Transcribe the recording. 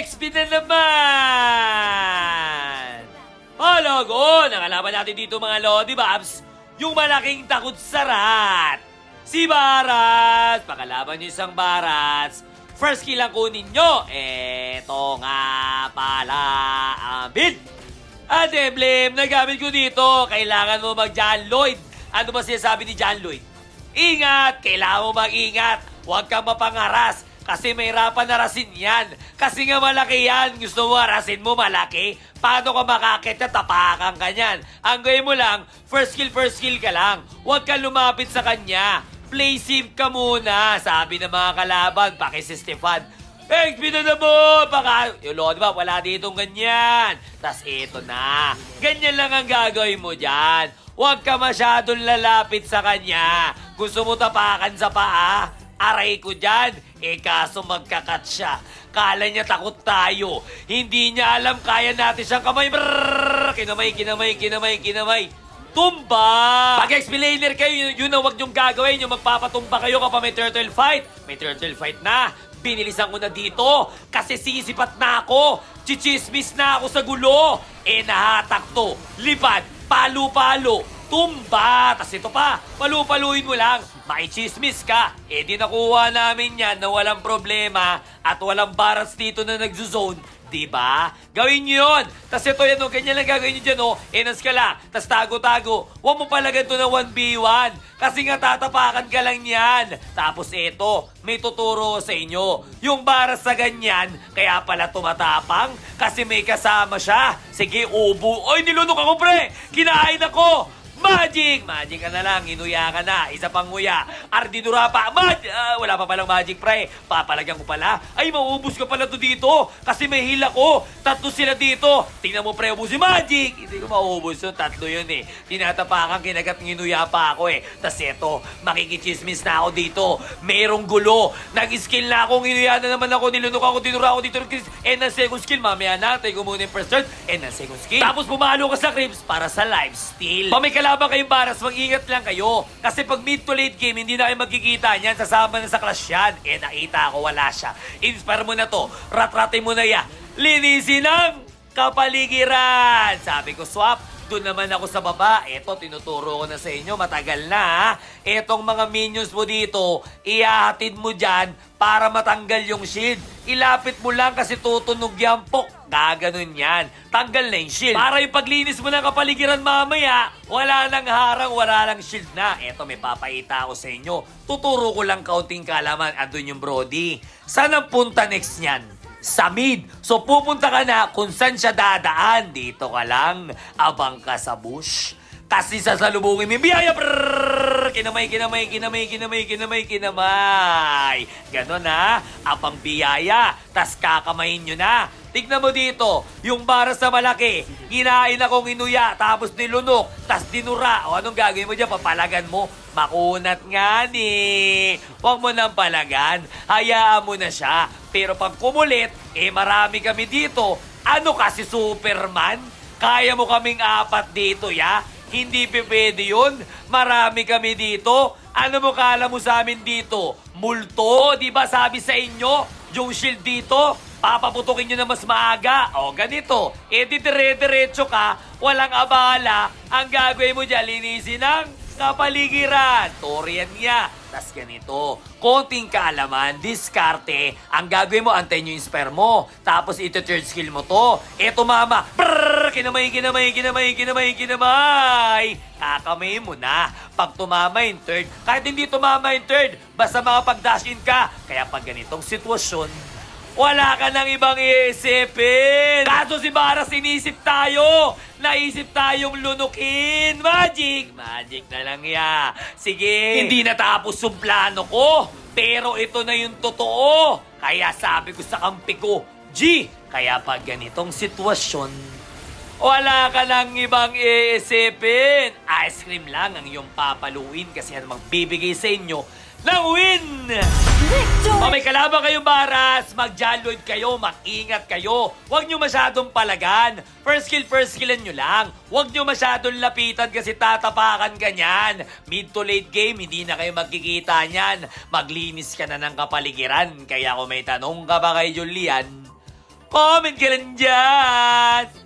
XP na naman! Halago! Nakalaban natin dito mga Lodi Babs, yung malaking takot sa rat. Si Barats! Pakalaban niyo isang Barats. First kill ang kunin nyo. Eto nga pala ang build. At emblem na gamit ko dito, kailangan mo mag-John Lloyd. Ano ba sinasabi ni John Lloyd? Ingat! Kailangan mo mag-ingat. Huwag kang mapangaras. Kasi may hirapan na rasin yan. Kasi nga malaki yan. Gusto mo arasin mo malaki? Paano ka makakit na tapakan ka yan? Ang gawin mo lang, first kill ka lang. Huwag kang lumapit sa kanya. Play safe ka muna. Sabi ng mga kalaban, pakisistefan. XP na naman! Baka, di ba, wala ditong ganyan. Tas ito na. Ganyan lang ang gagawin mo dyan. Huwag ka masyadong lalapit sa kanya. Gusto mo tapakan sa paa? Aray ko dyan. Kaso magkakat siya. Kala niya takot tayo. Hindi niya alam kaya natin siyang kamay. Brrrr! Kinamay. Tumba! Pag-explainer kayo, yun ang huwag niyong gagawin. Yung magpapatumba kayo kapag may turtle fight. May turtle fight na. Binilisan ko na dito kasi sisipat na ako. Chichismis na ako sa gulo. Nahatak to. Lipad. Palo-palo. Tumba! Tas ito pa, palu-paluin mo lang. Maichismis ka. Di nakuha namin yan na walang problema at walang Barats dito na nagzuzone. Diba? Gawin nyo yun. Tas ito yan, ganyan lang gagawin nyo dyan, Enas ka lang. Tas tago-tago. Huwag mo pala ganito na 1v1. Kasi nga tatapakan ka lang yan. Tapos ito, may tuturo sa inyo. Yung Barats sa ganyan, kaya pala tumatapang. Kasi may kasama siya. Sige, ubo. Oy, nilunok ako, pre. Kinain ako. Magic! Magic ka na lang, inuya ka na. Isa pang nguya. Ardidura pa. Wala pa palang magic, pre. Papalagyan ko pala. Ay, maubos ka pala to dito. Kasi may hila ko. Tatlo sila dito. Tingnan mo, pre, ubos si Magic. Hindi ko maubos yun. Tatlo yun Tinatapakan, kinagat nginuya pa ako Tas eto, makikichismis na ako dito. Merong gulo. Nag-skill na ako. Nginuya na naman ako. Nilunok ako. Dinura ako dito. Na second skill. Mamaya na. Tayo ko muna yung first turn. Na second skill. Tapos pumalo ka sa creeps para sa lifesteal. May kalaban kayong Barats, mag-ingat lang kayo. Kasi pag mid to late game, hindi na kayo magkikita niyan. Sasama na sa clash yan. Nakita ko, wala siya. Inspire mo na to. Rat-ratin mo na ya. Linisin ang kapaligiran. Sabi ko, swap. Doon naman ako sa baba. Eto, tinuturo ko na sa inyo. Matagal na, Etong mga minions mo dito, ihahatid mo dyan para matanggal yung shield. Ilapit mo lang kasi tutunog yan po. Gaganon yan. Tanggal na yung shield. Para yung paglinis mo ng kapaligiran mamaya, wala nang harang, wala nang shield na. Eto, may papaita ako sa inyo. Tuturo ko lang kaunting kalaman. Andun yung Brody. Saan ang punta next niyan? Sa mid. So pupunta ka na kung saan siya dadaan. Dito ka lang. Abang ka sa bush. Kasi sasalubungin mo yung biyaya. Kinamay. Ganon abang biyaya. Tas kakamayin nyo na. Tignan mo dito, yung Barats sa malaki, kinain akong inuya, tapos nilunok, tas dinura. O anong gagawin mo dyan? Papalagan mo? Makunat nga Huwag mo nang palagan, hayaan mo na siya. Pero pag kumulit, marami kami dito. Ano kasi Superman? Kaya mo kaming 4 dito, ya? Hindi pwede yun. Marami kami dito. Ano mo kala mo sa amin dito? Multo, di ba sabi sa inyo? Yung shield dito, papaputukin nyo na mas maaga. O, ganito. Dire-diretso ka, walang abala. Ang gagawin mo dyan, linisin ang kapaligiran. Torian niya. Tas ganito. Konting kaalaman, diskarte. Ang gagawin mo, antayin nyo yung spare mo. Tapos ito third skill mo to. Eto mama. Kinamay. Kakamay mo na. Pag tumama yung third, kahit hindi tumama yung third, basta makapag-dash in ka. Kaya pag ganitong sitwasyon, wala ka nang ibang iisipin. Kaso si Barats, inisip tayo. Naisip tayong lunukin. Magic na lang ya. Sige, hindi natapos yung plano ko. Pero ito na yung totoo. Kaya sabi ko sa kampi ko, G, kaya pag ganitong sitwasyon, wala ka nang ibang iisipin. Ice cream lang ang iyong papaluin kasi yan magbibigay sa inyo ng win! O may kalaban kayong Barats, mag-John Lloyd kayo, mag-ingat kayo. Huwag nyo masyadong palagan. First skillan nyo lang. Huwag nyo masyadong lapitan kasi tatapakan ka nyan. Mid to late game, hindi na kayo magkikita nyan. Maglinis ka na ng kapaligiran. Kaya kung may tanong ka ba kay Julian, Comment ka lang dyan!